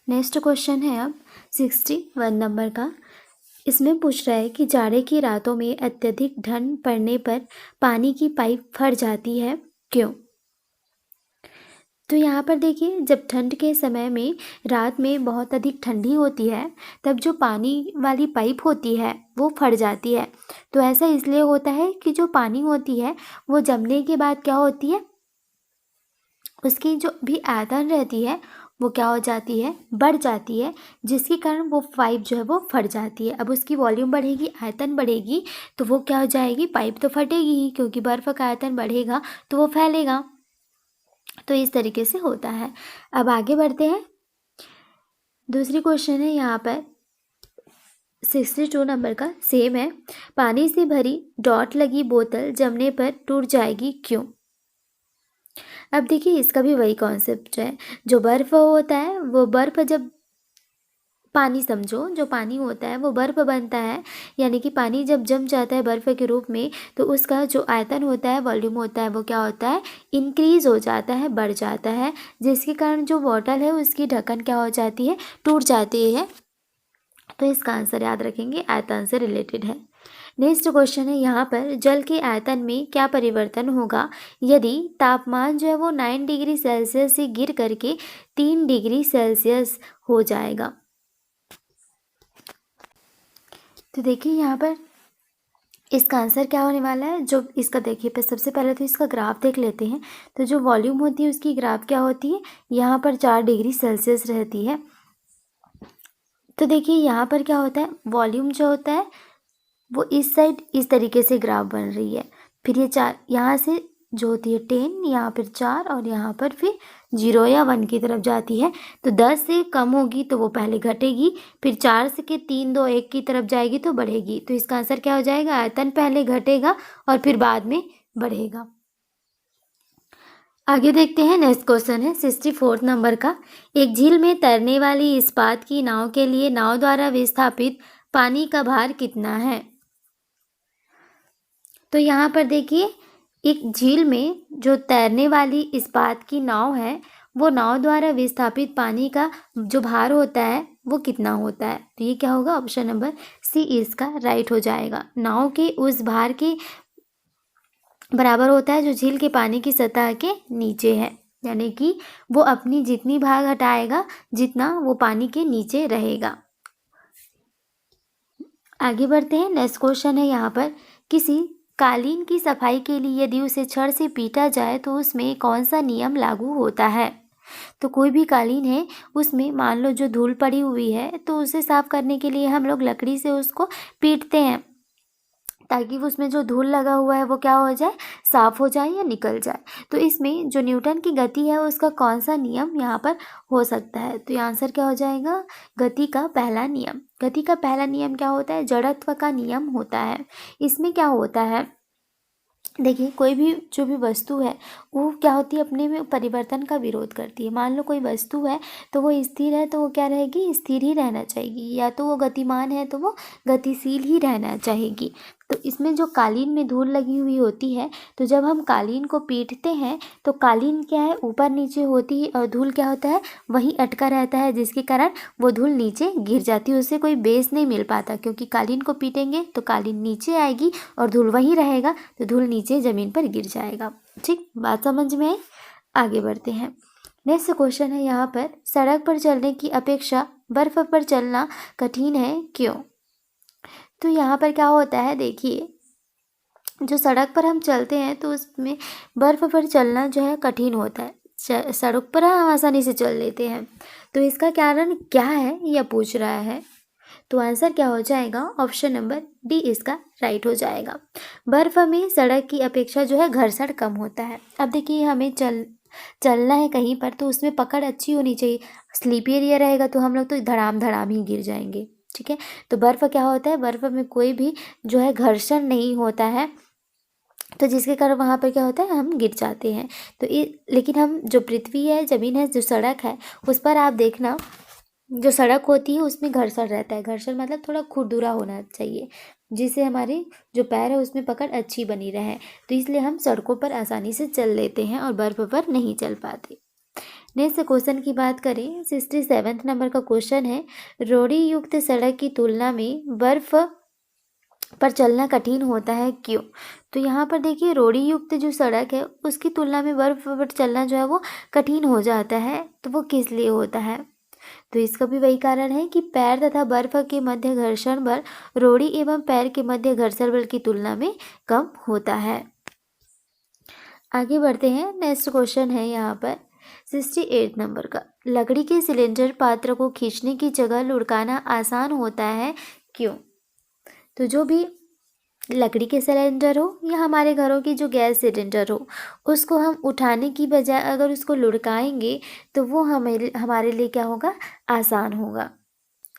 Next question है अब 61 number का। इसमें पूछ रहा है कि जाड़े की रातों में अत्यधिक ठंड पड़ने पर पानी की पाइप फट जाती है, क्यों? तो यहाँ पर देखिए, जब ठंड के समय में रात में बहुत अधिक ठंडी होती है, तब जो पानी वाली पाइप होती है वो फट जाती है। तो ऐसा इसलिए होता है कि जो पानी होती है वो जमने के बाद क्या होती है, उसकी जो भी आयतन रहती है वो क्या हो जाती है, बढ़ जाती है, जिसके कारण वो पाइप जो है वो फट जाती है। अब उसकी वॉल्यूम बढ़ेगी, आयतन बढ़ेगी, तो वो क्या हो जाएगी, पाइप तो फटेगी ही, क्योंकि बर्फ़ का आयतन बढ़ेगा तो वो फैलेगा। तो इस तरीके से होता है। अब आगे बढ़ते हैं। दूसरी क्वेश्चन है यहाँ पर 62 नंबर का, सेम है। पानी से भरी डॉट लगी बोतल जमने पर टूट जाएगी, क्यों? अब देखिए, इसका भी वही कॉन्सेप्ट है। जो बर्फ़ होता है वो बर्फ़, जब पानी समझो, जो पानी होता है वो बर्फ़ बनता है, यानी कि पानी जब जम जाता है बर्फ़ के रूप में, तो उसका जो आयतन होता है, वॉल्यूम होता है, वो क्या होता है, इंक्रीज़ हो जाता है, बढ़ जाता है, जिसके कारण जो बॉटल है उसकी ढक्कन क्या हो जाती है, टूट जाती है। तो इसका आंसर याद रखेंगे, आयतन से रिलेटेड है। नेक्स्ट क्वेश्चन है यहाँ पर, जल के आयतन में क्या परिवर्तन होगा यदि तापमान जो है वो 9 डिग्री सेल्सियस से गिर करके 3 डिग्री सेल्सियस हो जाएगा? तो देखिए यहाँ पर इसका आंसर क्या होने वाला है। जो इसका देखिए, पर सबसे पहले तो इसका ग्राफ देख लेते हैं। तो जो वॉल्यूम होती है उसकी ग्राफ क्या होती है, यहाँ पर 4 डिग्री सेल्सियस रहती है। तो देखिए यहाँ पर क्या होता है, वॉल्यूम जो होता है वो इस साइड इस तरीके से ग्राफ बन रही है। फिर ये 4 यहाँ से जो होती है 10, यहाँ पर 4, और यहाँ पर फिर 0 या 1 की तरफ जाती है। तो 10 से कम होगी तो वो पहले घटेगी, फिर 4 से के 3 2 1 की तरफ जाएगी तो बढ़ेगी। तो इसका आंसर क्या हो जाएगा, आयतन पहले घटेगा और फिर बाद में बढ़ेगा। आगे देखते हैं। नेक्स्ट क्वेश्चन है 64 नंबर का, एक झील में तैरने वाली इस्पात की नाव के लिए नाव द्वारा विस्थापित पानी का भार कितना है? तो यहाँ पर देखिए, एक झील में जो तैरने वाली इस्पात की नाव है, वो नाव द्वारा विस्थापित पानी का जो भार होता है वो कितना होता है? तो ये क्या होगा, ऑप्शन नंबर सी इसका राइट हो जाएगा। नाव के उस भार के बराबर होता है जो झील के पानी की सतह के नीचे है, यानी कि वो अपनी जितनी भार हटाएगा जितना वो पानी के नीचे रहेगा। आगे बढ़ते हैं। नेक्स्ट क्वेश्चन है यहाँ पर, किसी कालीन की सफाई के लिए यदि उसे छड़ से पीटा जाए तो उसमें कौन सा नियम लागू होता है? तो कोई भी कालीन है, उसमें मान लो जो धूल पड़ी हुई है, तो उसे साफ करने के लिए हम लोग लकड़ी से उसको पीटते हैं, ताकि वो उसमें जो धूल लगा हुआ है वो क्या हो जाए, साफ हो जाए या निकल जाए। तो इसमें जो न्यूटन की गति है उसका कौन सा नियम यहाँ पर हो सकता है? तो ये आंसर क्या हो जाएगा, गति का पहला नियम। गति का पहला नियम क्या होता है, जड़त्व का नियम होता है। इसमें क्या होता है, देखिए, कोई भी जो भी वस्तु है वो क्या होती है, अपने में परिवर्तन का विरोध करती है। मान लो कोई वस्तु है तो वो स्थिर है, तो वो क्या रहेगी, स्थिर ही रहना चाहेगी, या तो वो गतिमान है तो वो गतिशील ही रहना चाहेगी। तो इसमें जो कालीन में धूल लगी हुई होती है, तो जब हम कालीन को पीटते हैं तो कालीन क्या है, ऊपर नीचे होती है, और धूल क्या होता है, वहीं अटका रहता है, जिसके कारण वो धूल नीचे गिर जाती है, उससे कोई बेस नहीं मिल पाता। क्योंकि कालीन को पीटेंगे तो कालीन नीचे आएगी और धूल वहीं रहेगा, तो धूल नीचे ज़मीन पर गिर जाएगा। ठीक, बात समझ में आई? आगे बढ़ते हैं। नेक्स्ट क्वेश्चन है यहाँ पर, सड़क पर चलने की अपेक्षा बर्फ़ पर चलना कठिन है, क्यों? तो यहाँ पर क्या होता है, देखिए, जो सड़क पर हम चलते हैं तो उसमें बर्फ़ पर चलना जो है कठिन होता है। सड़क पर हम आसानी से चल लेते हैं, तो इसका कारण क्या है यह पूछ रहा है। तो आंसर क्या हो जाएगा, ऑप्शन नंबर डी इसका राइट हो जाएगा। बर्फ़ में सड़क की अपेक्षा जो है घर्षण कम होता है। अब देखिए, हमें चलना है कहीं पर, तो उसमें पकड़ अच्छी होनी चाहिए। स्लीपी एरिया रहेगा तो हम लोग तो धड़ाम धड़ाम ही गिर जाएंगे। ठीक है, तो बर्फ़ क्या होता है, बर्फ़ में कोई भी जो है घर्षण नहीं होता है, तो जिसके कारण वहाँ पर क्या होता है, हम गिर जाते हैं। तो लेकिन हम जो पृथ्वी है, ज़मीन है, जो सड़क है, उस पर आप देखना, जो सड़क होती है उसमें घर्षण रहता है। घर्षण मतलब थोड़ा खुरदुरा होना चाहिए, जिससे हमारी जो पैर है उसमें पकड़ अच्छी बनी रहे। तो इसलिए हम सड़कों पर आसानी से चल लेते हैं और बर्फ़ पर नहीं चल पाते। नेक्स्ट क्वेश्चन की बात करें, 67 नंबर का क्वेश्चन है, रोड़ी युक्त सड़क की तुलना में बर्फ पर चलना कठिन होता है, क्यों? तो यहाँ पर देखिए, रोड़ी युक्त जो सड़क है उसकी तुलना में बर्फ पर चलना जो है वो कठिन हो जाता है, तो वो किस लिए होता है? तो इसका भी वही कारण है कि पैर तथा बर्फ के मध्य घर्षण बल रोड़ी एवं पैर के मध्य घर्षण बल की तुलना में कम होता है। आगे बढ़ते हैं, नेक्स्ट क्वेश्चन है यहाँ पर 68 नंबर का, लकड़ी के सिलेंडर पात्र को खींचने की जगह लुढ़काना आसान होता है, क्यों? तो जो भी लकड़ी के सिलेंडर हो या हमारे घरों की जो गैस सिलेंडर हो, उसको हम उठाने की बजाय अगर उसको लुढ़काएंगे तो वो हमारे लिए क्या होगा, आसान होगा।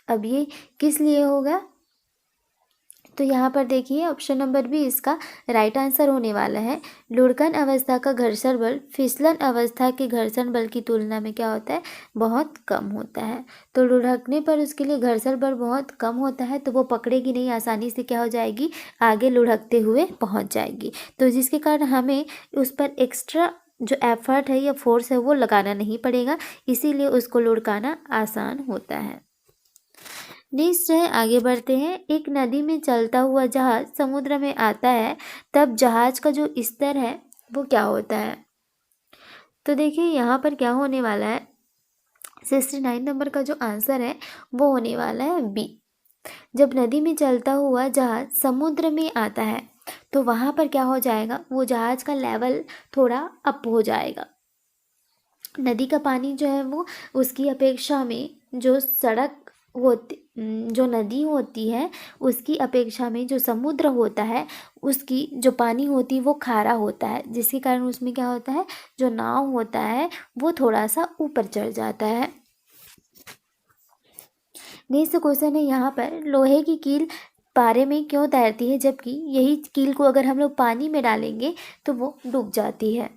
अब ये किस लिए होगा? तो यहाँ पर देखिए, ऑप्शन नंबर बी इसका राइट आंसर होने वाला है। लुढ़कन अवस्था का घर्षण बल फिसलन अवस्था के घर्षण बल की तुलना में क्या होता है, बहुत कम होता है। तो लुढ़कने पर उसके लिए घर्षण बल बहुत कम होता है, तो वो पकड़ेगी नहीं, आसानी से क्या हो जाएगी, आगे लुढ़कते हुए पहुँच जाएगी। तो जिसके कारण हमें उस पर एक्स्ट्रा जो एफर्ट है या फोर्स है वो लगाना नहीं पड़ेगा, इसीलिए उसको लुढ़काना आसान होता है। नेक्स्ट है, आगे बढ़ते हैं, एक नदी में चलता हुआ जहाज समुद्र में आता है, तब जहाज का जो स्तर है वो क्या होता है? तो देखिए यहाँ पर क्या होने वाला है, 69 नंबर का जो आंसर है वो होने वाला है बी। जब नदी में चलता हुआ जहाज समुद्र में आता है तो वहाँ पर क्या हो जाएगा, वो जहाज का लेवल थोड़ा अप हो जाएगा। नदी का पानी जो है वो उसकी अपेक्षा में जो सड़क होती, जो नदी होती है उसकी अपेक्षा में जो समुद्र होता है उसकी जो पानी होती है वो खारा होता है, जिसके कारण उसमें क्या होता है, जो नाव होता है वो थोड़ा सा ऊपर चढ़ जाता है। नेक्स्ट क्वेश्चन है यहाँ पर, लोहे की कील पारे में क्यों तैरती है, जबकि यही कील को अगर हम लोग पानी में डालेंगे तो वो डूब जाती है?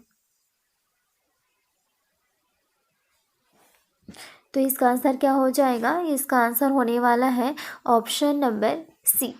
तो इसका आंसर क्या हो जाएगा, इसका आंसर होने वाला है ऑप्शन नंबर सी।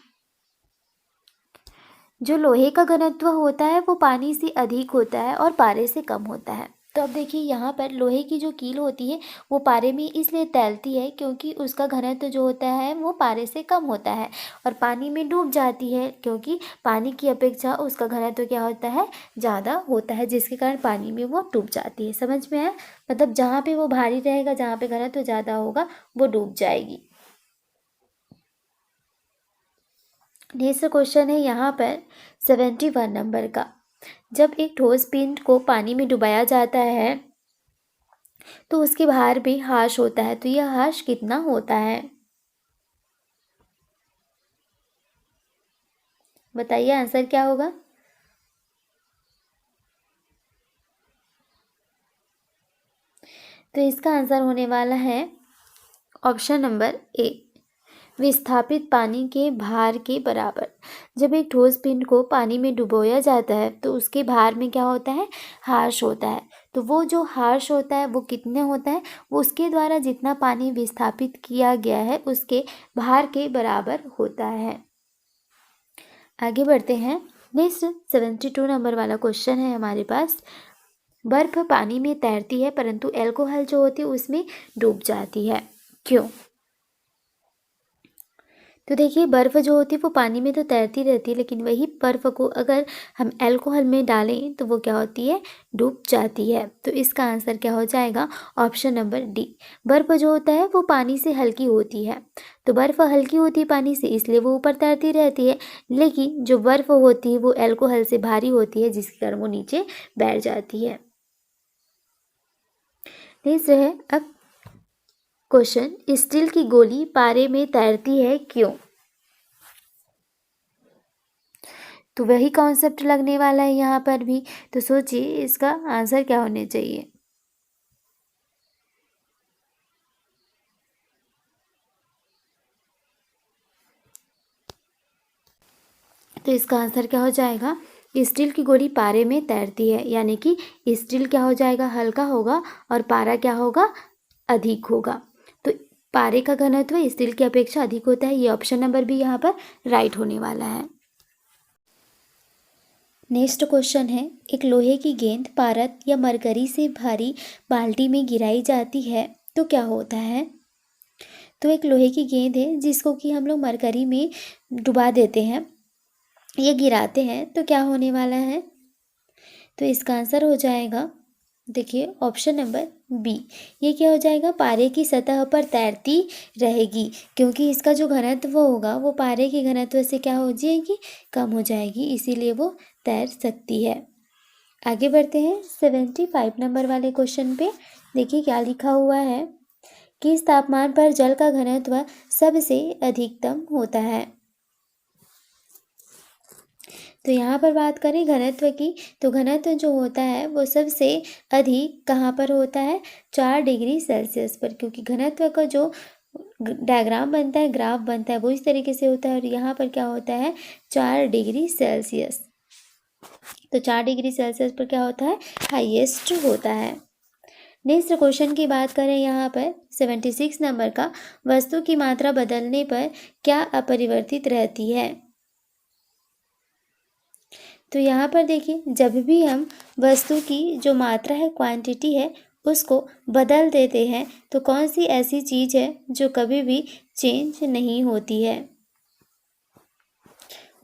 जो लोहे का घनत्व होता है वो पानी से अधिक होता है और पारे से कम होता है। तो अब देखिए यहाँ पर लोहे की जो कील होती है वो पारे में इसलिए तैरती है क्योंकि उसका घनत्व जो होता है वो पारे से कम होता है, और पानी में डूब जाती है क्योंकि पानी की अपेक्षा उसका घनत्व क्या होता है, ज़्यादा होता है, जिसके कारण पानी में वो डूब जाती है। समझ में आया? मतलब जहाँ पे वो भारी रहेगा, जहाँ पे घनत्व ज़्यादा होगा वो डूब जाएगी। नेक्स्ट क्वेश्चन है यहाँ पर 71 नंबर का, जब एक ठोस पिंड को पानी में डुबाया जाता है तो उसके बाहर भी हाश होता है, तो यह हाश कितना होता है? बताइए आंसर क्या होगा। तो इसका आंसर होने वाला है ऑप्शन नंबर ए, विस्थापित पानी के भार के बराबर। जब एक ठोस पिंड को पानी में डुबोया जाता है तो उसके भार में क्या होता है, हार्श होता है। तो वो जो हार्श होता है वो कितने होता है, वो उसके द्वारा जितना पानी विस्थापित किया गया है उसके भार के बराबर होता है। आगे बढ़ते हैं, नेक्स्ट 72 नंबर वाला क्वेश्चन है हमारे पास, बर्फ पानी में तैरती है परंतु अल्कोहल जो होती है उसमें डूब जाती है, क्यों? तो देखिए, बर्फ़ जो होती है वो पानी में तो तैरती रहती है, लेकिन वही बर्फ़ को अगर हम अल्कोहल में डालें तो वो क्या होती है, डूब जाती है। तो इसका आंसर क्या हो जाएगा, ऑप्शन नंबर डी। बर्फ़ जो होता है वो पानी से हल्की होती है, तो बर्फ़ हल्की होती है पानी से, इसलिए वो ऊपर तैरती रहती है, लेकिन जो बर्फ़ होती है वो अल्कोहल से भारी होती है, जिसके कारण वो नीचे बैठ जाती है। नेक्स्ट है अब क्वेश्चन, स्टील की गोली पारे में तैरती है, क्यों? तो वही कॉन्सेप्ट लगने वाला है यहाँ पर भी, तो सोचिए इसका आंसर क्या होने चाहिए। तो इसका आंसर क्या हो जाएगा, स्टील की गोली पारे में तैरती है, यानी कि स्टील क्या हो जाएगा, हल्का होगा और पारा क्या होगा, अधिक होगा। तो पारे का घनत्व स्टील की अपेक्षा अधिक होता है, ये ऑप्शन नंबर भी यहाँ पर राइट होने वाला है। नेक्स्ट क्वेश्चन है, एक लोहे की गेंद पारद या मरकरी से भारी बाल्टी में गिराई जाती है तो क्या होता है? तो एक लोहे की गेंद है जिसको कि हम लोग मरकरी में डुबा देते हैं या गिराते हैं तो क्या होने वाला है? तो इसका आंसर हो जाएगा, देखिए ऑप्शन नंबर बी। ये क्या हो जाएगा? पारे की सतह पर तैरती रहेगी, क्योंकि इसका जो घनत्व होगा वो पारे के घनत्व से क्या हो जाएगी? कम हो जाएगी, इसीलिए वो तैर सकती है। आगे बढ़ते हैं 75 नंबर वाले क्वेश्चन पे। देखिए क्या लिखा हुआ है, किस तापमान पर जल का घनत्व सबसे अधिकतम होता है? तो यहाँ पर बात करें घनत्व की, तो घनत्व जो होता है वो सबसे अधिक कहाँ पर होता है? 4 डिग्री सेल्सियस पर, क्योंकि घनत्व का जो डायग्राम बनता है, ग्राफ बनता है, वो इस तरीके से होता है और यहाँ पर क्या होता है? 4 डिग्री सेल्सियस। तो 4 डिग्री सेल्सियस पर क्या होता है? हाईएस्ट होता है। नेक्स्ट क्वेश्चन की बात करें यहाँ पर 76 नंबर का, वस्तु की मात्रा बदलने पर क्या अपरिवर्तित रहती है? तो यहाँ पर देखिए, जब भी हम वस्तु की जो मात्रा है, क्वांटिटी है, उसको बदल देते हैं तो कौन सी ऐसी चीज़ है जो कभी भी चेंज नहीं होती है?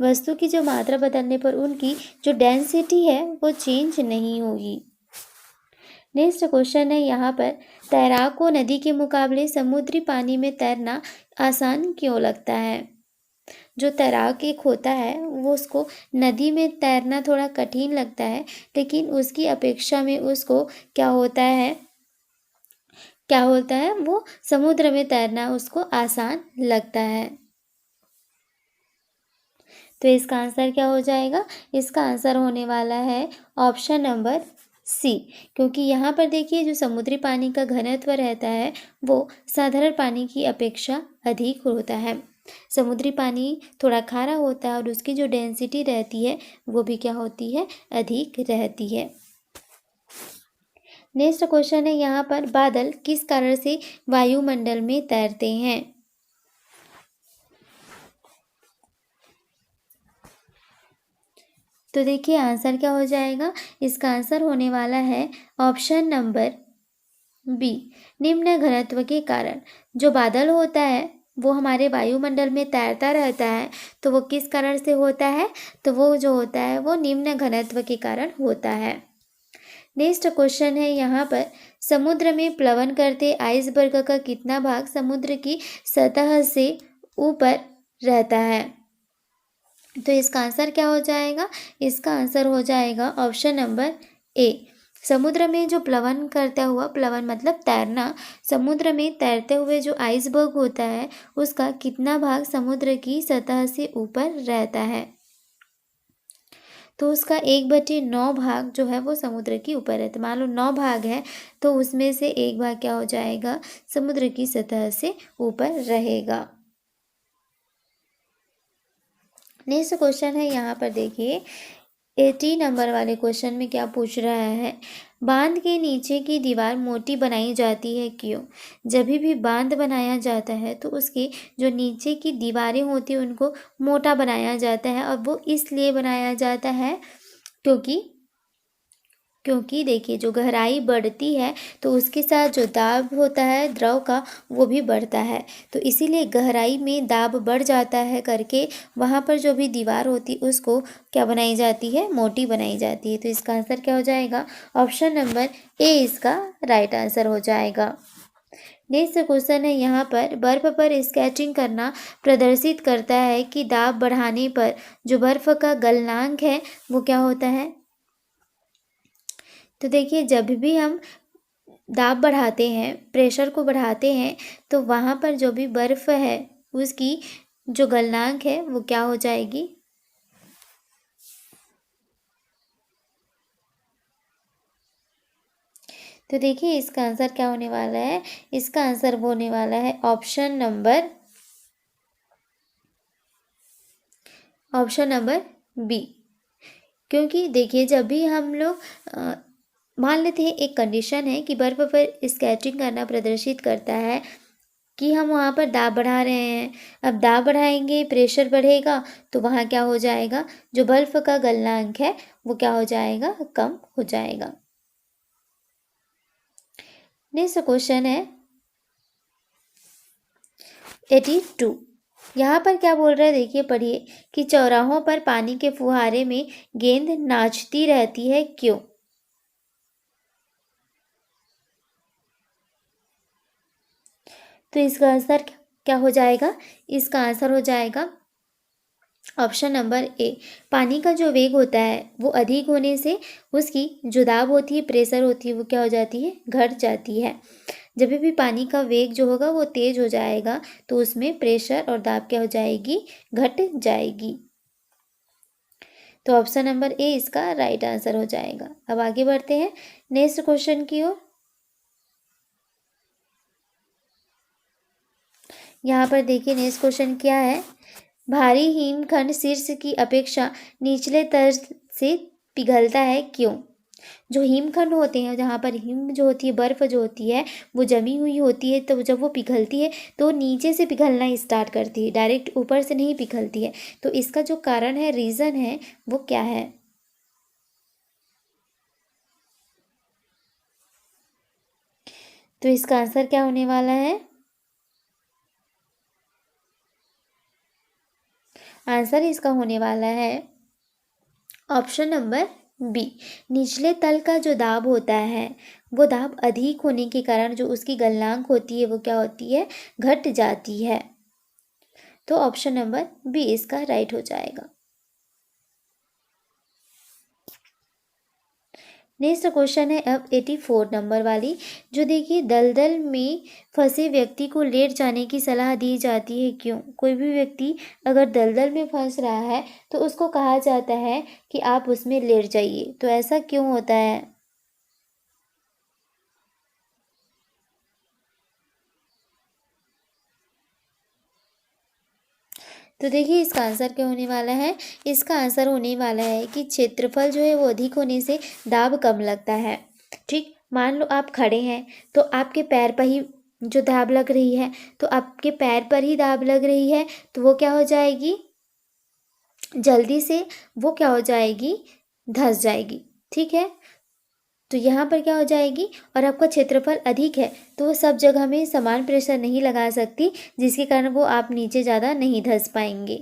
वस्तु की जो मात्रा बदलने पर उनकी जो डेंसिटी है वो चेंज नहीं होगी। नेक्स्ट क्वेश्चन है यहाँ पर, तैराक को नदी के मुकाबले समुद्री पानी में तैरना आसान क्यों लगता है? जो तैराक एक होता है वो उसको नदी में तैरना थोड़ा कठिन लगता है, लेकिन उसकी अपेक्षा में उसको क्या होता है वो समुद्र में तैरना उसको आसान लगता है। तो इसका आंसर क्या हो जाएगा? इसका आंसर होने वाला है ऑप्शन नंबर सी, क्योंकि यहाँ पर देखिए जो समुद्री पानी का घनत्व रहता है वो साधारण पानी की अपेक्षा अधिक होता है। समुद्री पानी थोड़ा खारा होता है और उसकी जो डेंसिटी रहती है वो भी क्या होती है? अधिक रहती है। नेक्स्ट क्वेश्चन है यहाँ पर, बादल किस कारण से वायुमंडल में तैरते हैं? तो देखिए आंसर क्या हो जाएगा? इसका आंसर होने वाला है ऑप्शन नंबर बी, निम्न घनत्व के कारण। जो बादल होता है वो हमारे वायुमंडल में तैरता रहता है, तो वो किस कारण से होता है? तो वो जो होता है वो निम्न घनत्व के कारण होता है। नेक्स्ट क्वेश्चन है यहाँ पर, समुद्र में प्लवन करते आइसबर्ग का कितना भाग समुद्र की सतह से ऊपर रहता है? तो इसका आंसर क्या हो जाएगा? इसका आंसर हो जाएगा ऑप्शन नंबर ए। समुद्र में जो प्लवन करता हुआ, प्लवन मतलब तैरना, समुद्र में तैरते हुए जो आइसबर्ग होता है उसका कितना भाग समुद्र की सतह से ऊपर रहता है? तो उसका 1/9 भाग जो है वो समुद्र के ऊपर है। तो मान लो 9 भाग है तो उसमें से 1 भाग क्या हो जाएगा? समुद्र की सतह से ऊपर रहेगा। नेक्स्ट क्वेश्चन है यहाँ पर देखिए 80 नंबर वाले क्वेश्चन में क्या पूछ रहा है, बांध के नीचे की दीवार मोटी बनाई जाती है क्यों? जब भी बांध बनाया जाता है तो उसके जो नीचे की दीवारें होती हैं उनको मोटा बनाया जाता है, और वो इसलिए बनाया जाता है क्योंकि देखिए जो गहराई बढ़ती है तो उसके साथ जो दाब होता है द्रव का वो भी बढ़ता है, तो इसीलिए गहराई में दाब बढ़ जाता है करके वहाँ पर जो भी दीवार होती है उसको क्या बनाई जाती है? मोटी बनाई जाती है। तो इसका आंसर क्या हो जाएगा? ऑप्शन नंबर ए इसका राइट आंसर हो जाएगा। नेक्स्ट क्वेश्चन है यहाँ पर, बर्फ पर स्केचिंग करना प्रदर्शित करता है कि दाब बढ़ाने पर जो बर्फ का गलनांक है वो क्या होता है? तो देखिए जब भी हम दाब बढ़ाते हैं, प्रेशर को बढ़ाते हैं, तो वहाँ पर जो भी बर्फ़ है उसकी जो गलनांक है वो क्या हो जाएगी? तो देखिए इसका आंसर क्या होने वाला है? इसका आंसर होने वाला है ऑप्शन नंबर बी, क्योंकि देखिए जब भी हम लोग मान लेते हैं एक कंडीशन है कि बर्फ़ पर स्केचिंग करना प्रदर्शित करता है कि हम वहाँ पर दाब बढ़ा रहे हैं। अब दाब बढ़ाएंगे, प्रेशर बढ़ेगा, तो वहाँ क्या हो जाएगा, जो बर्फ का गलनांक है वो क्या हो जाएगा, कम हो जाएगा। नेक्स्ट क्वेश्चन है 82। यहाँ पर क्या बोल रहा है, देखिए पढ़िए कि चौराहों पर पानी के फुहारे में गेंद नाचती रहती है, क्यों? तो इसका आंसर क्या हो जाएगा, इसका आंसर हो जाएगा ऑप्शन नंबर ए। पानी का जो वेग होता है वो अधिक होने से उसकी जो दाब होती है, प्रेशर होती है, वो क्या हो जाती है, घट जाती है। जब भी पानी का वेग जो होगा वो तेज हो जाएगा तो उसमें प्रेशर और दाब क्या हो जाएगी, घट जाएगी। तो ऑप्शन नंबर ए इसका राइट आंसर हो जाएगा। अब आगे बढ़ते हैं नेक्स्ट क्वेश्चन की ओर। यहाँ पर देखिए नेक्स्ट क्वेश्चन क्या है, भारी हिमखंड शीर्ष की अपेक्षा निचले तल से पिघलता है, क्यों? जो हिमखंड होते हैं, जहाँ पर हिम जो होती है, बर्फ़ जो होती है वो जमी हुई होती है, तो जब वो पिघलती है तो नीचे से पिघलना स्टार्ट करती है, डायरेक्ट ऊपर से नहीं पिघलती है। तो इसका जो कारण है, रीज़न है, वो क्या है? तो इसका आंसर क्या होने वाला है, आंसर इसका होने वाला है ऑप्शन नंबर बी। निचले तल का जो दाब होता है वो दाब अधिक होने के कारण जो उसकी गलनांक होती है वो क्या होती है, घट जाती है। तो ऑप्शन नंबर बी इसका राइट हो जाएगा। नेक्स्ट क्वेश्चन है अब 84 नंबर वाली, जो देखिए दलदल में फंसे व्यक्ति को लेट जाने की सलाह दी जाती है, क्यों? कोई भी व्यक्ति अगर दलदल में फंस रहा है तो उसको कहा जाता है कि आप उसमें लेट जाइए, तो ऐसा क्यों होता है? तो देखिए इसका आंसर क्या होने वाला है, इसका आंसर होने वाला है कि क्षेत्रफल जो है वो अधिक होने से दाब कम लगता है। ठीक, मान लो आप खड़े हैं तो आपके पैर पर ही जो दाब लग रही है, तो आपके पैर पर ही दाब लग रही है, तो वो क्या हो जाएगी, जल्दी से वो क्या हो जाएगी, धंस जाएगी। ठीक है, तो यहाँ पर क्या हो जाएगी, और आपका क्षेत्रफल अधिक है तो वो सब जगह में समान प्रेशर नहीं लगा सकती, जिसके कारण वो आप नीचे ज़्यादा नहीं धंस पाएंगे।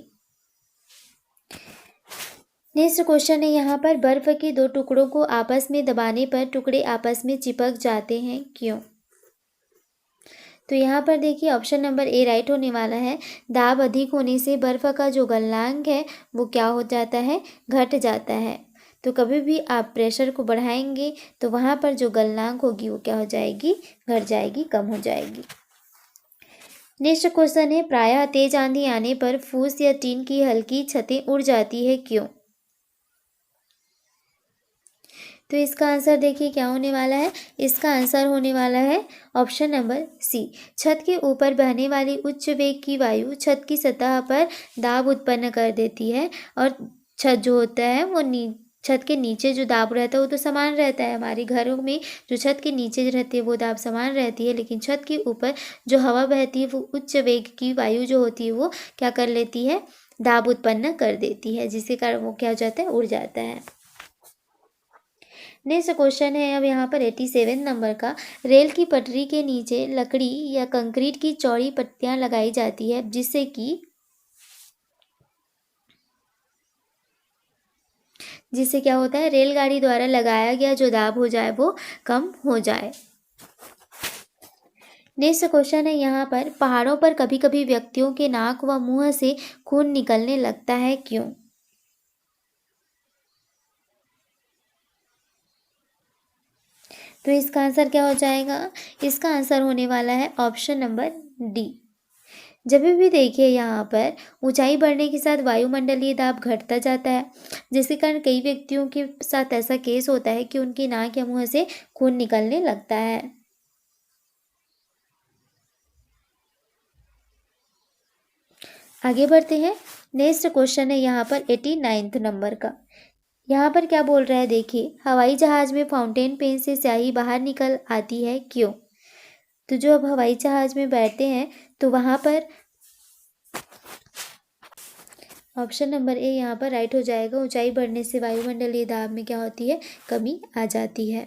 नेक्स्ट क्वेश्चन है यहाँ पर, बर्फ के दो टुकड़ों को आपस में दबाने पर टुकड़े आपस में चिपक जाते हैं, क्यों? तो यहाँ पर देखिए ऑप्शन नंबर ए राइट होने वाला है। दाब अधिक होने से बर्फ का जो गलनांक है वो क्या हो जाता है, घट जाता है। तो कभी भी आप प्रेशर को बढ़ाएंगे तो वहाँ पर जो गलनांक होगी वो क्या हो जाएगी, घट जाएगी, कम हो जाएगी। नेक्स्ट क्वेश्चन है, प्रायः तेज आंधी आने पर फूस या टीन की हल्की छतें उड़ जाती है, क्यों? तो इसका आंसर देखिए क्या होने वाला है, इसका आंसर होने वाला है ऑप्शन नंबर सी। छत के ऊपर बहने वाली उच्च वेग की वायु छत की सतह पर दाब उत्पन्न कर देती है, और छत जो होता है वो छत के नीचे जो दाब रहता है वो तो समान रहता है। हमारे घरों में जो छत के नीचे रहती है वो दाब समान रहती है, लेकिन छत के ऊपर जो हवा बहती है वो उच्च वेग की वायु जो होती है वो क्या कर लेती है, दाब उत्पन्न कर देती है, जिसके कारण वो क्या हो जाता है, उड़ जाता है। नेक्स्ट क्वेश्चन है अब यहाँ पर 87 नंबर का, रेल की पटरी के नीचे लकड़ी या कंक्रीट की चौड़ी पट्टियाँ लगाई जाती है जिससे क्या होता है, रेलगाड़ी द्वारा लगाया गया जो दाब हो जाए वो कम हो जाए। नेक्स्ट क्वेश्चन है यहाँ पर, पहाड़ों पर कभी कभी व्यक्तियों के नाक व मुंह से खून निकलने लगता है, क्यों? तो इसका आंसर क्या हो जाएगा, इसका आंसर होने वाला है ऑप्शन नंबर डी। जब भी देखिए यहाँ पर ऊंचाई बढ़ने के साथ वायुमंडलीय दाब घटता जाता है, जिसके कारण कई व्यक्तियों के साथ ऐसा केस होता है कि उनकी नाक या मुंह से खून निकलने लगता है। आगे बढ़ते हैं, नेक्स्ट क्वेश्चन है यहाँ पर 89 नंबर का। यहाँ पर क्या बोल रहा है, देखिए हवाई जहाज में फाउंटेन पेन से स्याही बाहर निकल आती है, क्यों? तो जो अब हवाई जहाज में बैठते हैं तो वहाँ पर ऑप्शन नंबर ए यहाँ पर राइट हो जाएगा। ऊंचाई बढ़ने से वायुमंडलीय दाब में क्या होती है, कमी आ जाती है।